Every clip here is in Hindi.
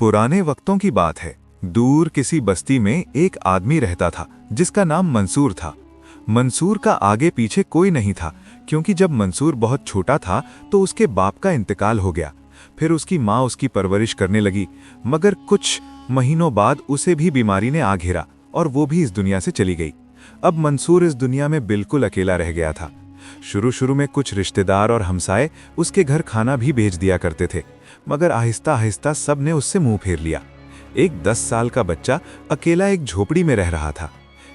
पुराने वक्तों की बात है। दूर किसी बस्ती में एक आदमी रहता था जिसका नाम मंसूर था। मंसूर का आगे पीछे कोई नहीं था, क्योंकि जब मंसूर बहुत छोटा था तो उसके बाप का इंतकाल हो गया। फिर उसकी माँ उसकी परवरिश करने लगी, मगर कुछ महीनों बाद उसे भी बीमारी ने आ घेरा और वो भी इस दुनिया से चली गई। अब मंसूर इस दुनिया में बिल्कुल अकेला रह गया था। शुरू शुरू में कुछ रिश्तेदार और हमसाए उसके घर खाना भी भेज दिया करते थे, मगर आहिस्ता आहिस्ता सब ने उससे मुंह फेर लिया। एक 10 साल का बच्चा अकेला एक झोपड़ी में रह रहा था।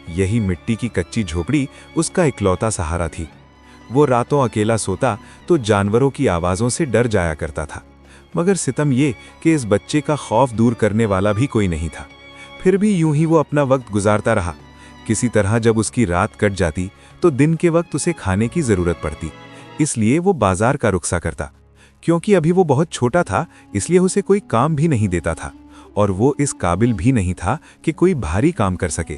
यही मिट्टी की कच्ची झोपड़ी उसका इकलौता सहारा थी। वो रातों अकेला सोता तो जानवरों की आवाज़ों से डर जाया करता था, मगर सितम ये कि इस बच्चे का खौफ दूर करने वाला भी कोई नहीं था। फिर भी यूं ही वो अपना वक्त गुजारता रहा। किसी तरह जब उसकी रात कट जाती तो दिन के वक्त उसे खाने की ज़रूरत पड़ती, इसलिए वो बाजार का रुखसा करता। क्योंकि अभी वो बहुत छोटा था, इसलिए उसे कोई काम भी नहीं देता था और वो इस काबिल भी नहीं था कि कोई भारी काम कर सके।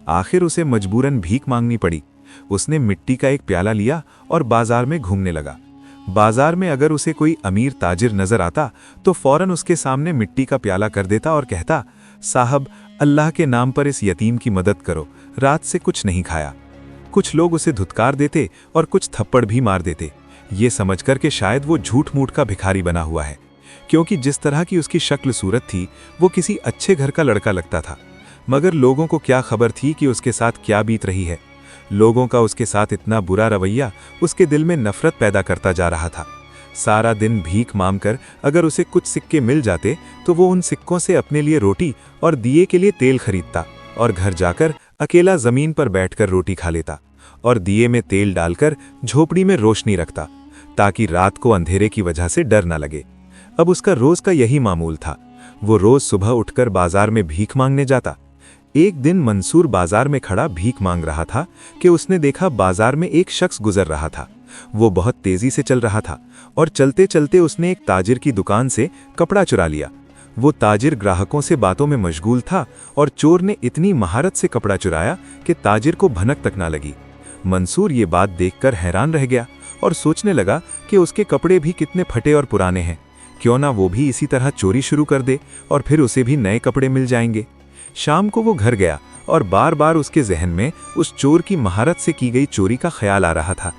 आखिर उसे मजबूरन भीख मांगनी पड़ी। उसने मिट्टी का एक प्याला लिया और बाजार में घूमने लगा। बाजार में अगर उसे कोई अमीर ताजिर नजर आता तो फौरन उसके सामने मिट्टी का प्याला कर देता और कहता, साहब अल्लाह के नाम पर इस यतीम की मदद करो, रात से कुछ नहीं खाया। कुछ लोग उसे धुतकार देते और कुछ थप्पड़ भी मार देते, ये समझकर कि शायद वो झूठ मूठ का भिखारी बना हुआ है, क्योंकि जिस तरह की उसकी शक्ल सूरत थी वो किसी अच्छे घर का लड़का लगता था। मगर लोगों को क्या खबर थी कि उसके साथ क्या बीत रही है। लोगों का उसके साथ इतना बुरा रवैया उसके दिल में नफरत पैदा करता जा रहा था। सारा दिन भीख मांगकर अगर उसे कुछ सिक्के मिल जाते तो वो उन सिक्कों से अपने लिए रोटी और दिए के लिए तेल खरीदता और घर जाकर अकेला जमीन पर बैठकर रोटी खा लेता और दिए में तेल डालकर झोपड़ी में रोशनी रखता, ताकि रात को अंधेरे की वजह से डर न लगे। अब उसका रोज का यही मामूल था। वो रोज सुबह उठकर बाजार में भीख मांगने जाता। एक दिन मंसूर बाजार में खड़ा भीख मांग रहा था कि उसने देखा बाजार में एक शख्स गुजर रहा था। वो बहुत तेजी से चल रहा था और चलते चलते उसने एक ताजिर की दुकान से कपड़ा चुरा लिया। वो ताजिर ग्राहकों से बातों में मशगूल था और चोर ने इतनी महारत से कपड़ा चुराया कि ताजिर को भनक तक ना लगी। मंसूर ये बात देखकर हैरान रह गया और सोचने लगा कि उसके कपड़े भी कितने फटे और पुराने हैं, क्यों ना वो भी इसी तरह चोरी शुरू कर दे और फिर उसे भी नए कपड़े मिल जाएंगे। शाम को वो घर गया और बार बार उसके जहन में उस चोर की महारत से की गई चोरी का ख्याल आ रहा था,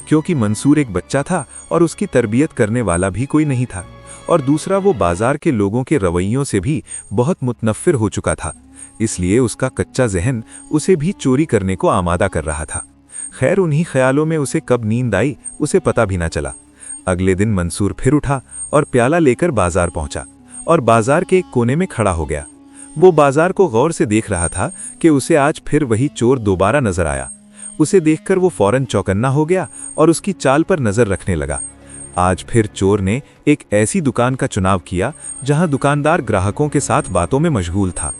क्योंकि मंसूर एक बच्चा था और उसकी तरबियत करने वाला भी कोई नहीं था, और दूसरा वो बाजार के लोगों के रवैयों से भी बहुत मुतनफ्फिर हो चुका था। इसलिए उसका कच्चा जहन उसे भी चोरी करने को आमादा कर रहा था। खैर, उन्हीं ख्यालों में उसे कब नींद आई उसे पता भी ना चला। अगले दिन मंसूर फिर उठा और प्याला लेकर बाजार पहुंचा और बाजार के एक कोने में खड़ा हो गया। वो बाजार को गौर से देख रहा था कि उसे आज फिर वही चोर दोबारा नजर आया। उसे देखकर वो फौरन चौकन्ना हो गया और उसकी चाल पर नजर रखने लगा। आज फिर चोर ने एक ऐसी दुकान का चुनाव किया जहां दुकानदार ग्राहकों के साथ बातों में मशगूल था।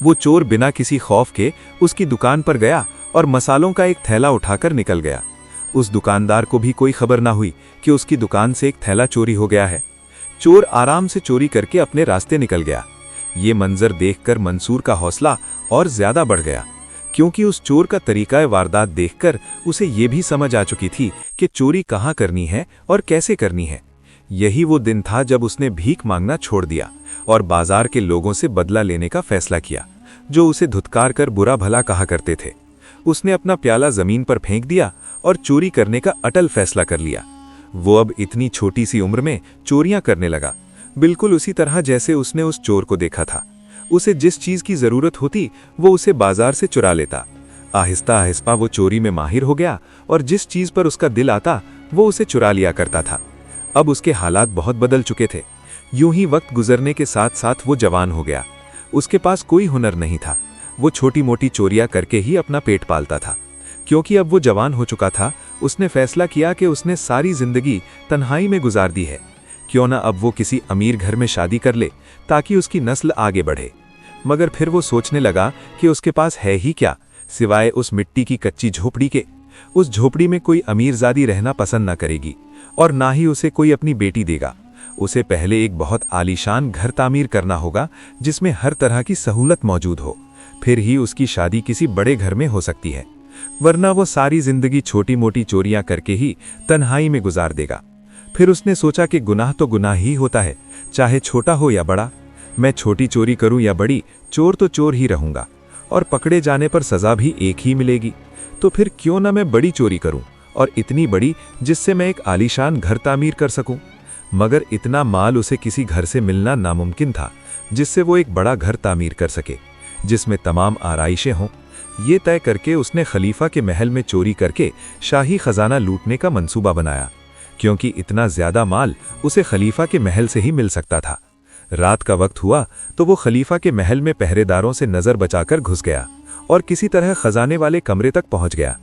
वो चोर बिना किसी खौफ के उसकी दुकान पर गया और मसालों का एक थैला उठाकर निकल गया। उस दुकानदार को भी कोई खबर ना हुई कि उसकी दुकान से एक थैला चोरी हो गया है। चोर आराम से चोरी करके अपने रास्ते निकल गया। ये मंजर देखकर मंसूर का हौसला और ज्यादा बढ़ गया, क्योंकि उस चोर का तरीका वारदात देखकर उसे ये भी समझ आ चुकी थी कि चोरी कहाँ करनी है और कैसे करनी है। यही वो दिन था जब उसने भीख मांगना छोड़ दिया और बाजार के लोगों से बदला लेने का फैसला किया, जो उसे धुतकार कर बुरा भला कहा करते थे। उसने अपना प्याला जमीन पर फेंक दिया और चोरी करने का अटल फैसला कर लिया। वो अब इतनी छोटी सी उम्र में चोरियां करने लगा, बिल्कुल उसी तरह जैसे उसने उस चोर को देखा था। उसे जिस चीज की जरूरत होती वो उसे बाजार से चुरा लेता। आहिस्ता आहिस्ता वो चोरी में माहिर हो गया और जिस चीज पर उसका दिल आता वो उसे चुरा लिया करता था। अब उसके हालात बहुत बदल चुके थे। यूं ही वक्त गुजरने के साथ साथ वो जवान हो गया। उसके पास कोई हुनर नहीं था। वो छोटी मोटी चोरियां करके ही अपना पेट पालता था। क्योंकि अब वो जवान हो चुका था, उसने फैसला किया कि उसने सारी जिंदगी तन्हाई में गुजार दी है। क्यों ना अब वो किसी अमीर घर में शादी कर ले ताकि उसकी नस्ल आगे बढ़े। मगर फिर वो सोचने लगा कि उसके पास है ही क्या सिवाय उस मिट्टी की कच्ची झोपड़ी के। उस झोपड़ी में कोई अमीरजादी रहना पसंद न करेगी और ना ही उसे कोई अपनी बेटी देगा। उसे पहले एक बहुत आलीशान घर तामीर करना होगा जिसमें हर तरह की सहूलत मौजूद हो, फिर ही उसकी शादी किसी बड़े घर में हो सकती है, वरना वो सारी जिंदगी छोटी मोटी चोरियां करके ही तन्हाई में गुजार देगा। फिर उसने सोचा कि गुनाह तो गुनाह ही होता है, चाहे छोटा हो या बड़ा। मैं छोटी चोरी करूं या बड़ी, चोर तो चोर ही रहूंगा, और पकड़े जाने पर सजा भी एक ही मिलेगी। तो फिर क्यों ना मैं बड़ी चोरी करूं, और इतनी बड़ी जिससे मैं एक आलीशान घर तामीर कर सकूं। मगर इतना माल उसे किसी घर से मिलना नामुमकिन था जिससे वो एक बड़ा घर तामीर कर सके, जिसमें तमाम आराइशें हों। ये तय करके उसने खलीफा के महल में चोरी करके शाही खजाना लूटने का मंसूबा बनाया, क्योंकि इतना ज्यादा माल उसे खलीफा के महल से ही मिल सकता था। रात का वक्त हुआ तो वो खलीफा के महल में पहरेदारों से नजर बचाकर घुस गया और किसी तरह खजाने वाले कमरे तक पहुंच गया।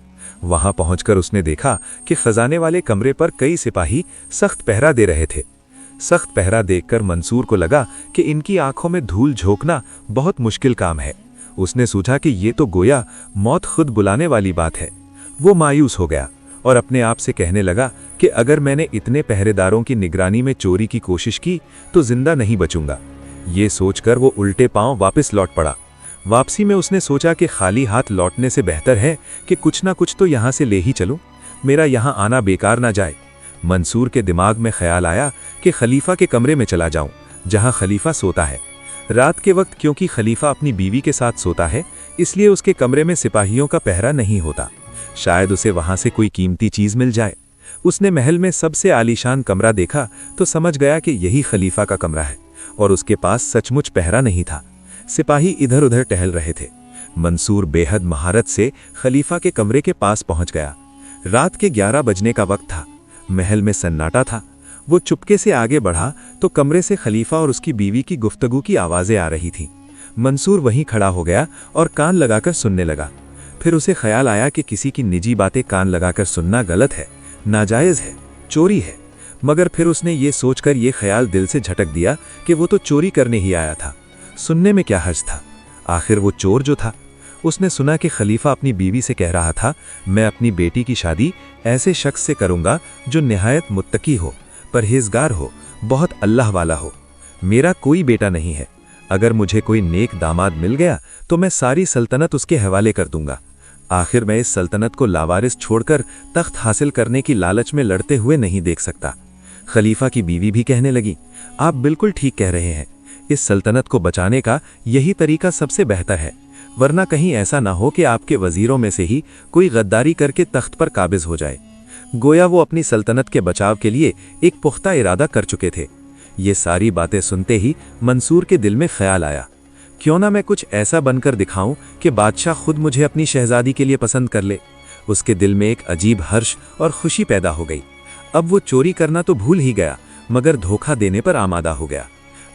वहां पहुंचकर उसने देखा कि खजाने वाले कमरे पर कई सिपाही सख्त पहरा दे रहे थे। सख्त पहरा देखकर मंसूर को लगा कि इनकी आंखों में धूल झोंकना बहुत मुश्किल काम है। उसने सोचा कि ये तो गोया मौत खुद बुलाने वाली बात है। वो मायूस हो गया और अपने आप से कहने लगा कि अगर मैंने इतने पहरेदारों की निगरानी में चोरी की कोशिश की तो जिंदा नहीं बचूंगा। ये सोचकर वो उल्टे पांव वापस लौट पड़ा। वापसी में उसने सोचा कि खाली हाथ लौटने से बेहतर है कि कुछ ना कुछ तो यहाँ से ले ही चलूं, मेरा यहाँ आना बेकार ना जाए। मंसूर के दिमाग में ख्याल आया कि खलीफा के कमरे में चला जाऊं, जहाँ खलीफा सोता है। रात के वक्त क्योंकि खलीफा अपनी बीवी के साथ सोता है, इसलिए उसके कमरे में सिपाहियों का पहरा नहीं होता। शायद उसे वहां से कोई कीमती चीज मिल जाए। उसने महल में सबसे आलीशान कमरा देखा तो समझ गया कि यही खलीफा का कमरा है, और उसके पास सचमुच पहरा नहीं था। सिपाही इधर उधर टहल रहे थे। मंसूर बेहद महारत से खलीफा के कमरे के पास पहुंच गया। रात के 11 बजने का वक्त था। महल में सन्नाटा था। वो चुपके से आगे बढ़ा तो कमरे से खलीफा और उसकी बीवी की गुफ्तगू की आवाजें आ रही थीं। मंसूर वहीं खड़ा हो गया और कान लगाकर सुनने लगा। फिर उसे ख्याल आया कि किसी की निजी बातें कान लगाकर सुनना गलत है, नाजायज है, चोरी है। मगर फिर उसने ये सोचकर ये ख्याल दिल से झटक दिया कि वो तो चोरी करने ही आया था, सुनने में क्या हर्ज था। आखिर वो चोर जो था। उसने सुना कि खलीफा अपनी बीवी से कह रहा था, मैं अपनी बेटी की शादी ऐसे शख्स से करूंगा जो निहायत मुत्तकी हो, परहेजगार हो, बहुत अल्लाह वाला हो। मेरा कोई बेटा नहीं है। अगर मुझे कोई नेक दामाद मिल गया तो मैं सारी सल्तनत उसके हवाले कर दूंगा। आखिर मैं इस सल्तनत को लावारिस छोड़कर तख्त हासिल करने की लालच में लड़ते हुए नहीं देख सकता। खलीफा की बीवी भी कहने लगी, आप बिल्कुल ठीक कह रहे हैं। इस सल्तनत को बचाने का यही तरीका सबसे बेहतर है, वरना कहीं ऐसा ना हो कि आपके वजीरों में से ही कोई गद्दारी करके तख्त पर काबिज हो जाए। गोया वो अपनी सल्तनत के बचाव के लिए एक पुख्ता इरादा कर चुके थे। ये सारी बातें सुनते ही मंसूर के दिल में ख्याल आया, क्यों ना मैं कुछ ऐसा बनकर दिखाऊं कि बादशाह खुद मुझे अपनी शहजादी के लिए पसंद कर ले। उसके दिल में एक अजीब हर्ष और खुशी पैदा हो गई। अब वो चोरी करना तो भूल ही गया, मगर धोखा देने पर आमादा हो गया।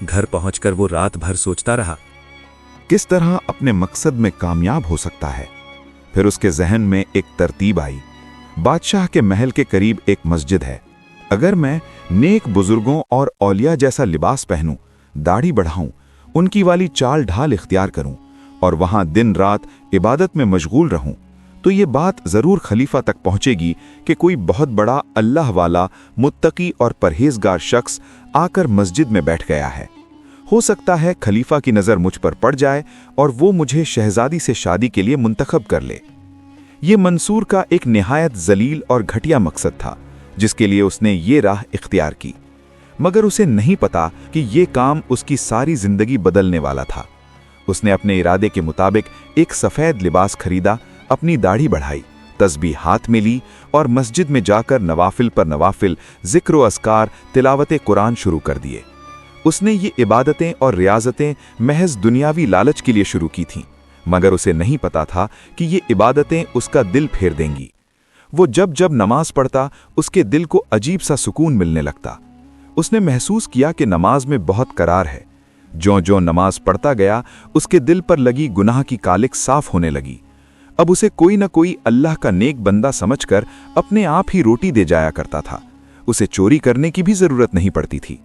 घर पहुंचकर वो रात भर सोचता रहा किस तरह अपने मकसद में कामयाब हो सकता है। फिर उसके जहन में एक तरतीब आई। बादशाह के महल के करीब एक मस्जिद है। अगर मैं नेक बुजुर्गों और औलिया जैसा लिबास पहनूं, दाढ़ी बढ़ाऊं, उनकी वाली चाल ढाल इख्तियार करूं और वहां दिन रात इबादत में मशगूल रहूं, तो ये बात जरूर खलीफा तक पहुंचेगी कि कोई बहुत बड़ा अल्लाह वाला, मुत्तकी और परहेजगार शख्स आकर मस्जिद में बैठ गया है। हो सकता है खलीफा की नज़र मुझ पर पड़ जाए और वो मुझे शहजादी से शादी के लिए मुंतखब कर ले। ये मंसूर का एक निहायत जलील और घटिया मकसद था, जिसके लिए उसने ये राह इख्तियार की। मगर उसे नहीं पता कि ये काम उसकी सारी जिंदगी बदलने वाला था। उसने अपने इरादे के मुताबिक एक सफ़ेद लिबास खरीदा, अपनी दाढ़ी बढ़ाई, तस्बीह हाथ में ली और मस्जिद में जाकर नवाफिल पर नवाफिल, जिक्र व अस्कार, तिलावत कुरान शुरू कर दिए। उसने ये इबादतें और रियाजतें महज दुनियावी लालच के लिए शुरू की थीं, मगर उसे नहीं पता था कि ये इबादतें उसका दिल फेर देंगी। वो जब जब नमाज पढ़ता, उसके दिल को अजीब सा सुकून मिलने लगता। उसने महसूस किया कि नमाज में बहुत करार है। ज्यों ज्यों नमाज पढ़ता गया, उसके दिल पर लगी गुनाह की कालिक साफ होने लगी। अब उसे कोई न कोई अल्लाह का नेक बंदा समझकर अपने आप ही रोटी दे जाया करता था। उसे चोरी करने की भी जरूरत नहीं पड़ती थी।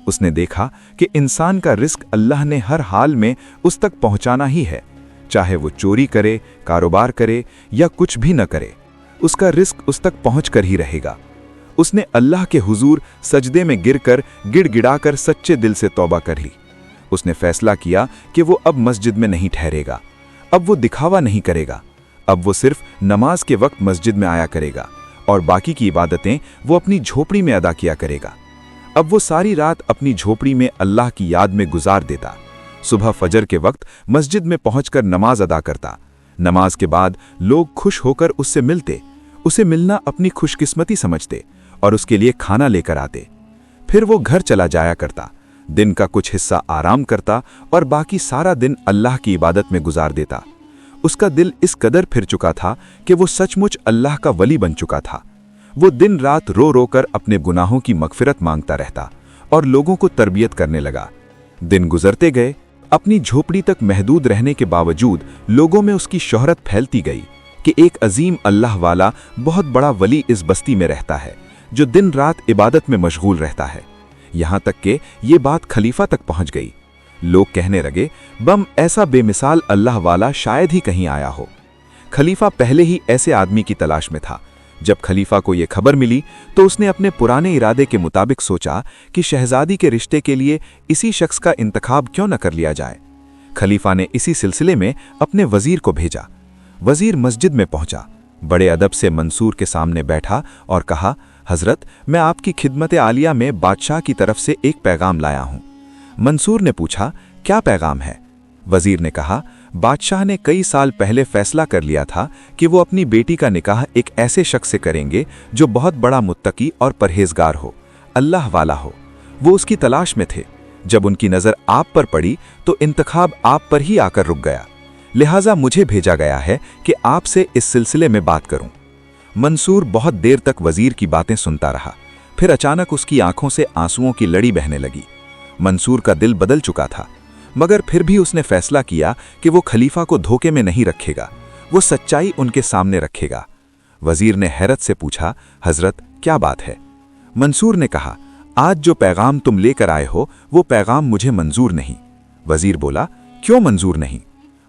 उसने देखा कि इंसान का रिस्क अल्लाह ने हर हाल में उस तक पहुंचाना ही है, चाहे वो चोरी करे, कारोबार करे या कुछ भी न करे, उसका रिस्क उस तक पहुंच कर ही रहेगा। उसने अल्लाह के हुजूर सजदे में गिरकर गिड़गिड़ाकर सच्चे दिल से तौबा कर ली। उसने फैसला किया कि वो अब मस्जिद में नहीं ठहरेगा। अब वो दिखावा नहीं करेगा। अब वो सिर्फ नमाज के वक्त मस्जिद में आया करेगा और बाकी की इबादतें वो अपनी झोपड़ी में अदा किया करेगा। अब वो सारी रात अपनी झोपड़ी में अल्लाह की याद में गुजार देता। सुबह फजर के वक्त मस्जिद में पहुंचकर नमाज अदा करता। नमाज के बाद लोग खुश होकर उससे मिलते, उसे मिलना अपनी खुशकिस्मती समझते और उसके लिए खाना लेकर आते। फिर वो घर चला जाया करता, दिन का कुछ हिस्सा आराम करता और बाकी सारा दिन अल्लाह की इबादत में गुजार देता। उसका दिल इस कदर फिर चुका था कि वो सचमुच अल्लाह का वली बन चुका था। वो दिन रात रो रो कर अपने गुनाहों की मगफिरत मांगता रहता और लोगों को तरबियत करने लगा। दिन गुजरते गए, अपनी झोपड़ी तक महदूद रहने के बावजूद लोगों में उसकी शोहरत फैलती गई कि एक अजीम अल्लाह वाला बहुत बड़ा वली इस बस्ती में रहता है जो दिन रात इबादत में मशगूल रहता है। यहाँ तक कि ये बात खलीफा तक पहुँच गई। लोग कहने लगे, बम ऐसा बेमिसाल अल्लाह वाला शायद ही कहीं आया हो। खलीफा पहले ही ऐसे आदमी की तलाश में था। जब खलीफा को यह खबर मिली तो उसने अपने पुराने इरादे के मुताबिक सोचा कि शहजादी के रिश्ते के लिए इसी शख्स का इंतखाब क्यों न कर लिया जाए। खलीफा ने इसी सिलसिले में अपने वजीर को भेजा। वजीर मस्जिद में पहुंचा, बड़े अदब से मंसूर के सामने बैठा और कहा, हजरत, मैं आपकी खिदमत आलिया में बादशाह की तरफ से एक पैगाम लाया हूं। मंसूर ने पूछा, क्या पैगाम है? वजीर ने कहा, बादशाह ने कई साल पहले फैसला कर लिया था कि वो अपनी बेटी का निकाह एक ऐसे शख्स से करेंगे जो बहुत बड़ा मुत्तकी और परहेजगार हो, अल्लाह वाला हो। वो उसकी तलाश में थे। जब उनकी नज़र आप पर पड़ी तो इंतखाब आप पर ही आकर रुक गया। लिहाजा मुझे भेजा गया है कि आपसे इस सिलसिले में बात करूं। मंसूर बहुत देर तक वजीर की बातें सुनता रहा। फिर अचानक उसकी आंखों से आंसुओं की लड़ी बहने लगी। मंसूर का दिल बदल चुका था, मगर फिर भी उसने फैसला किया कि वो खलीफा को धोखे में नहीं रखेगा, वो सच्चाई उनके सामने रखेगा। वजीर ने हैरत से पूछा, हजरत, क्या बात है? मंसूर ने कहा, आज जो पैगाम तुम लेकर आए हो वो पैगाम मुझे मंजूर नहीं। वजीर बोला, क्यों मंजूर नहीं?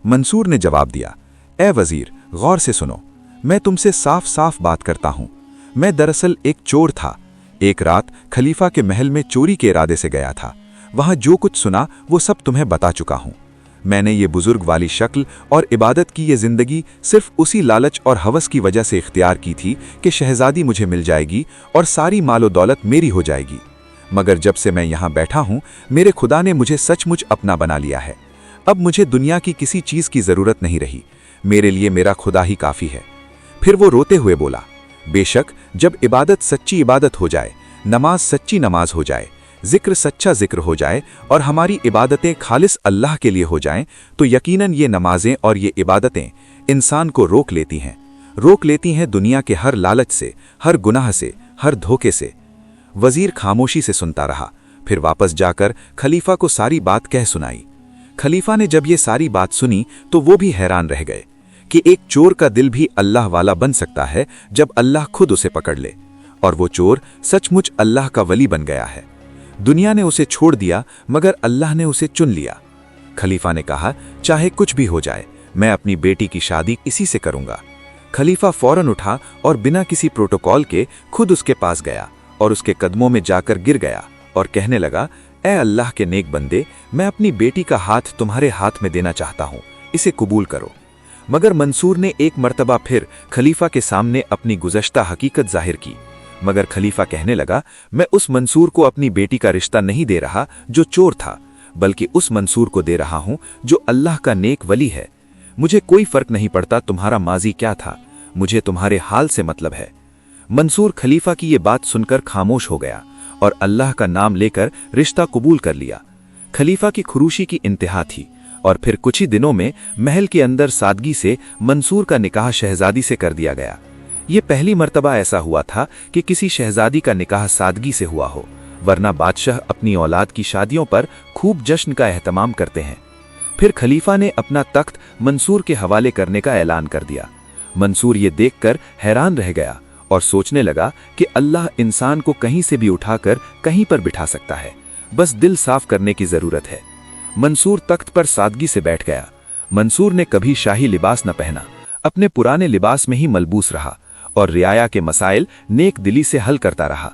मंसूर ने जवाब दिया, ए वजीर, गौर से सुनो, मैं तुमसे साफ साफ बात करता हूं। मैं दरअसल एक चोर था। एक रात खलीफा के महल में चोरी के इरादे से गया था। वहां जो कुछ सुना वो सब तुम्हें बता चुका हूं। मैंने ये बुजुर्ग वाली शक्ल और इबादत की ये जिंदगी सिर्फ उसी लालच और हवस की वजह से इख्तियार की थी कि शहजादी मुझे मिल जाएगी और सारी मालो दौलत मेरी हो जाएगी। मगर जब से मैं यहाँ बैठा हूँ, मेरे खुदा ने मुझे सचमुच अपना बना लिया है। अब मुझे दुनिया की किसी चीज़ की ज़रूरत नहीं रही। मेरे लिए मेरा खुदा ही काफ़ी है। फिर वो रोते हुए बोला, बेशक जब इबादत सच्ची इबादत हो जाए, नमाज सच्ची नमाज हो जाए, जिक्र सच्चा जिक्र हो जाए और हमारी इबादतें खालिस अल्लाह के लिए हो जाएं, तो यकीनन ये नमाजें और ये इबादतें इंसान को रोक लेती हैं दुनिया के हर लालच से, हर गुनाह से, हर धोखे से। वजीर खामोशी से सुनता रहा, फिर वापस जाकर खलीफा को सारी बात कह सुनाई। खलीफा ने जब ये सारी बात सुनी तो वो भी हैरान रह गए कि एक चोर का दिल भी अल्लाह वाला बन सकता है जब अल्लाह खुद उसे पकड़ ले, और वो चोर सचमुच अल्लाह का वली बन गया है। दुनिया ने उसे छोड़ दिया मगर अल्लाह ने उसे चुन लिया। खलीफा ने कहा, चाहे कुछ भी हो जाए, मैं अपनी बेटी की शादी इसी से करूंगा। खलीफा फौरन उठा और बिना किसी प्रोटोकॉल के खुद उसके पास गया और उसके कदमों में जाकर गिर गया और कहने लगा, ए अल्लाह के नेक बंदे, मैं अपनी बेटी का हाथ तुम्हारे हाथ में देना चाहता हूं, इसे कबूल करो। मगर मंसूर ने एक मर्तबा फिर खलीफा के सामने अपनी गुज़श्ता हकीकत जाहिर की। मगर खलीफा कहने लगा, मैं उस मंसूर को अपनी बेटी का रिश्ता नहीं दे रहा जो चोर था, बल्कि उस मंसूर को दे रहा हूं जो अल्लाह का नेक वली है। मुझे कोई फर्क नहीं पड़ता तुम्हारा माजी क्या था, मुझे तुम्हारे हाल से मतलब है। मंसूर खलीफा की ये बात सुनकर खामोश हो गया और अल्लाह का नाम लेकर रिश्ता कबूल कर लिया। खलीफा की खुरूशी की इंतहा थी और फिर कुछ ही दिनों में महल के अंदर सादगी से मंसूर का निकाह शहजादी से कर दिया गया। ये पहली मर्तबा ऐसा हुआ था कि किसी शहजादी का निकाह सादगी से हुआ हो, वरना बादशाह अपनी औलाद की शादियों पर खूब जश्न का एहतमाम करते हैं। फिर खलीफा ने अपना तख्त मंसूर के हवाले करने का ऐलान कर दिया। मंसूर ये देखकर हैरान रह गया और सोचने लगा कि अल्लाह इंसान को कहीं से भी उठाकर कहीं पर बिठा सकता है, बस दिल साफ करने की जरूरत है। मंसूर तख्त पर सादगी से बैठ गया। मंसूर ने कभी शाही लिबास न पहना, अपने पुराने लिबास में ही मलबूस रहा और रियाया के मसाइल नेक दिली से हल करता रहा।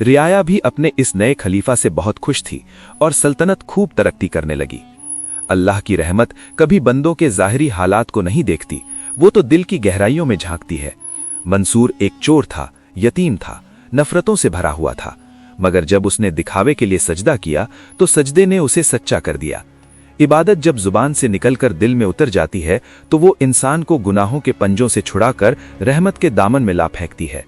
रियाया भी अपने इस नए खलीफा से बहुत खुश थी और सल्तनत खूब तरक्की करने लगी। अल्लाह की रहमत कभी बंदों के ज़ाहिरी हालात को नहीं देखती, वो तो दिल की गहराइयों में झांकती है। मंसूर एक चोर था, यतीम था, नफरतों से भरा हुआ था, मगर जब उसने दिखावे के लिए सजदा किया तो सजदे ने उसे सच्चा कर दिया। इबादत जब जुबान से निकलकर दिल में उतर जाती है तो वो इंसान को गुनाहों के पंजों से छुड़ाकर रहमत के दामन में ला फेंकती है।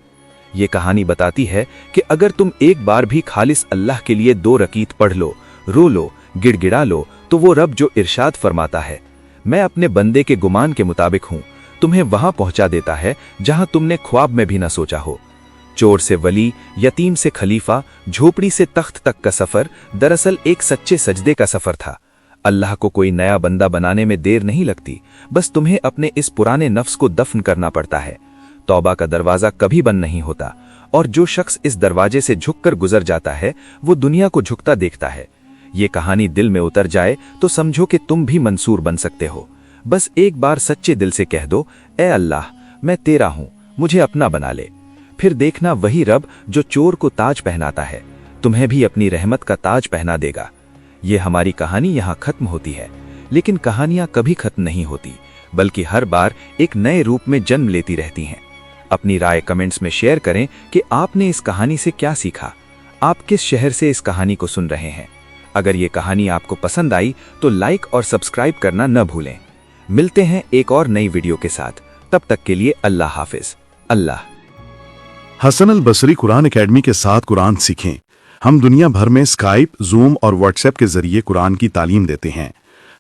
ये कहानी बताती है कि अगर तुम एक बार भी खालिस अल्लाह के लिए 2 रकीत पढ़ लो, रो लो, गिड़गिड़ा लो, तो वो रब जो इरशाद फरमाता है, मैं अपने बंदे के गुमान के मुताबिक हूं, तुम्हें वहां पहुंचा देता है जहां तुमने ख्वाब में भी ना सोचा हो। चोर से वली, यतीम से खलीफा, झोपड़ी से तख्त तक का सफर दरअसल एक सच्चे सजदे का सफर था। अल्लाह को कोई नया बंदा बनाने में देर नहीं लगती, बस तुम्हें अपने इस पुराने नफ्स को दफन करना पड़ता है। तौबा का दरवाजा कभी बंद नहीं होता, और जो शख्स इस दरवाजे से झुककर गुजर जाता है वो दुनिया को झुकता देखता है। ये कहानी दिल में उतर जाए तो समझो कि तुम भी मंसूर बन सकते हो। बस एक बार सच्चे दिल से कह दो, ए अल्लाह, मैं तेरा हूं, मुझे अपना बना ले। फिर देखना वही रब जो चोर को ताज पहनाता है, तुम्हें भी अपनी रहमत का ताज पहना देगा। ये हमारी कहानी यहाँ खत्म होती है, लेकिन कहानियां कभी खत्म नहीं होती, बल्कि हर बार एक नए रूप में जन्म लेती रहती हैं। अपनी राय कमेंट्स में शेयर करें कि आपने इस कहानी से क्या सीखा। आप किस शहर से इस कहानी को सुन रहे हैं। अगर ये कहानी आपको पसंद आई तो लाइक और सब्सक्राइब करना न भूलें। मिलते हैं एक और नई वीडियो के साथ, तब तक के लिए अल्लाह हाफिज। अल्लाह। हसन अल बसरी कुरान एकेडमी के साथ कुरान सीखें। हम दुनिया भर में स्काइप, जूम और व्हाट्सएप के जरिए कुरान की तालीम देते हैं।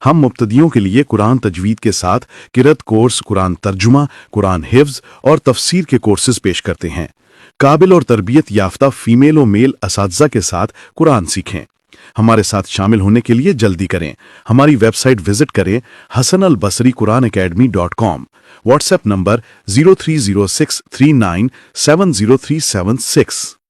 हम मुब्तदियों के लिए कुरान तजवीद के साथ किरत कोर्स, कुरान तर्जुमा, कुरान हिफ्ज और तफसीर के कोर्सेज पेश करते हैं। काबिल और तरबियत याफ्ता फीमेल और मेल असातिज़ा के साथ कुरान सीखें। हमारे साथ शामिल होने के लिए जल्दी करें। हमारी वेबसाइट विजिट करें hasanalbasriquranacademy.com। WhatsApp number 030639703776।